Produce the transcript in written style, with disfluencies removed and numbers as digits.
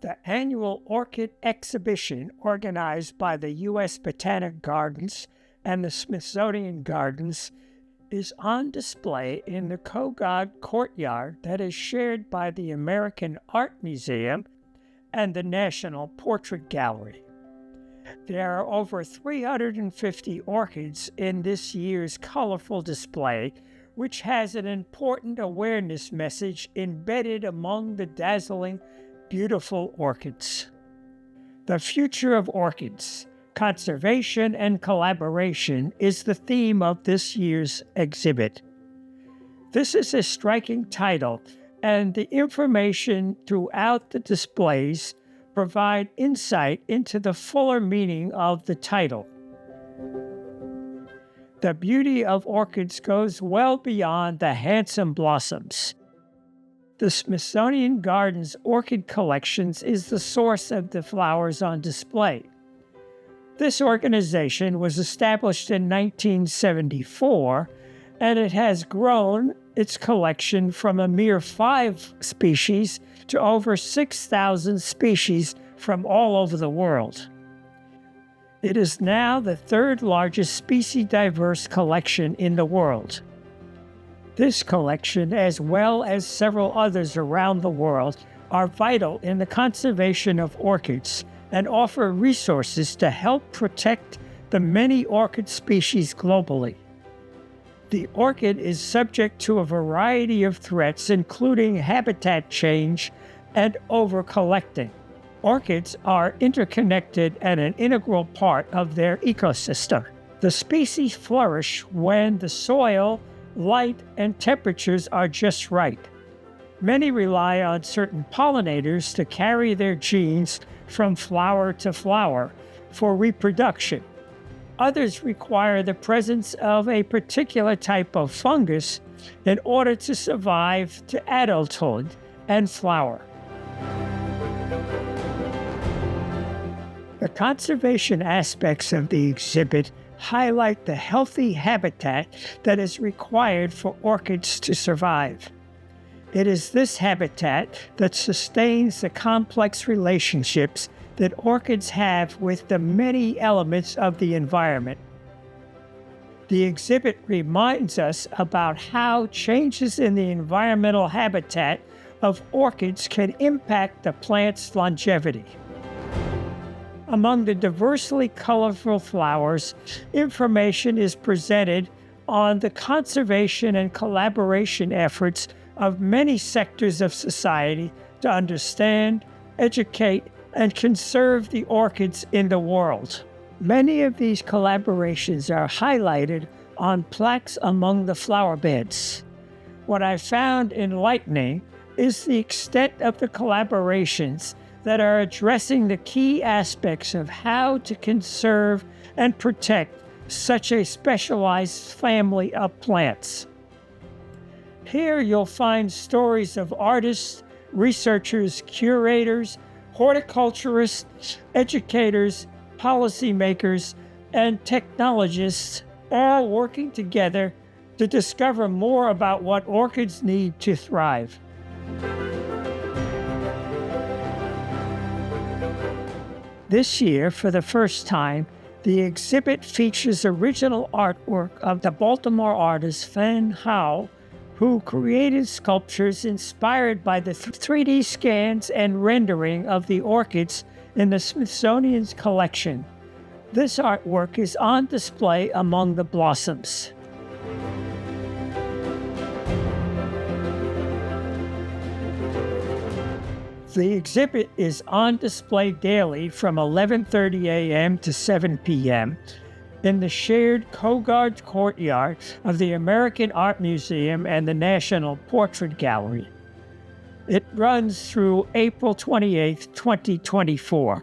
The annual orchid exhibition organized by the U.S. Botanic Gardens and the Smithsonian Gardens is on display in the Kogod Courtyard that is shared by the American Art Museum and the National Portrait Gallery. There are over 350 orchids in this year's colorful display, which has an important awareness message embedded among the dazzling, beautiful orchids. The Future of Orchids, Conservation and Collaboration is the theme of this year's exhibit. This is a striking title, and the information throughout the displays provide insight into the fuller meaning of the title. The beauty of orchids goes well beyond the handsome blossoms. The Smithsonian Gardens orchid collections is the source of the flowers on display. This organization was established in 1974, and it has grown its collection from a mere 5 species to over 6,000 species from all over the world. It is now the 3rd largest species-diverse collection in the world. This collection, as well as several others around the world, are vital in the conservation of orchids and offer resources to help protect the many orchid species globally. The orchid is subject to a variety of threats, including habitat change and over-collecting. Orchids are interconnected and an integral part of their ecosystem. The species flourish when the soil, light, and temperatures are just right. Many rely on certain pollinators to carry their genes from flower to flower for reproduction. Others require the presence of a particular type of fungus in order to survive to adulthood and flower. The conservation aspects of the exhibit highlight the healthy habitat that is required for orchids to survive. It is this habitat that sustains the complex relationships that orchids have with the many elements of the environment. The exhibit reminds us about how changes in the environmental habitat of orchids can impact the plant's longevity. Among the diversely colorful flowers, information is presented on the conservation and collaboration efforts of many sectors of society to understand, educate, and conserve the orchids in the world. Many of these collaborations are highlighted on plaques among the flower beds. What I found enlightening is the extent of the collaborations that are addressing the key aspects of how to conserve and protect such a specialized family of plants. Here you'll find stories of artists, researchers, curators, horticulturists, educators, policymakers, and technologists all working together to discover more about what orchids need to thrive. This year, for the first time, the exhibit features original artwork of the Baltimore artist Fan Hao, who created sculptures inspired by the 3D scans and rendering of the orchids in the Smithsonian's collection. This artwork is on display among the blossoms. The exhibit is on display daily from 11:30 a.m. to 7 p.m. in the shared Kogod Courtyard of the American Art Museum and the National Portrait Gallery. It runs through April 28, 2024.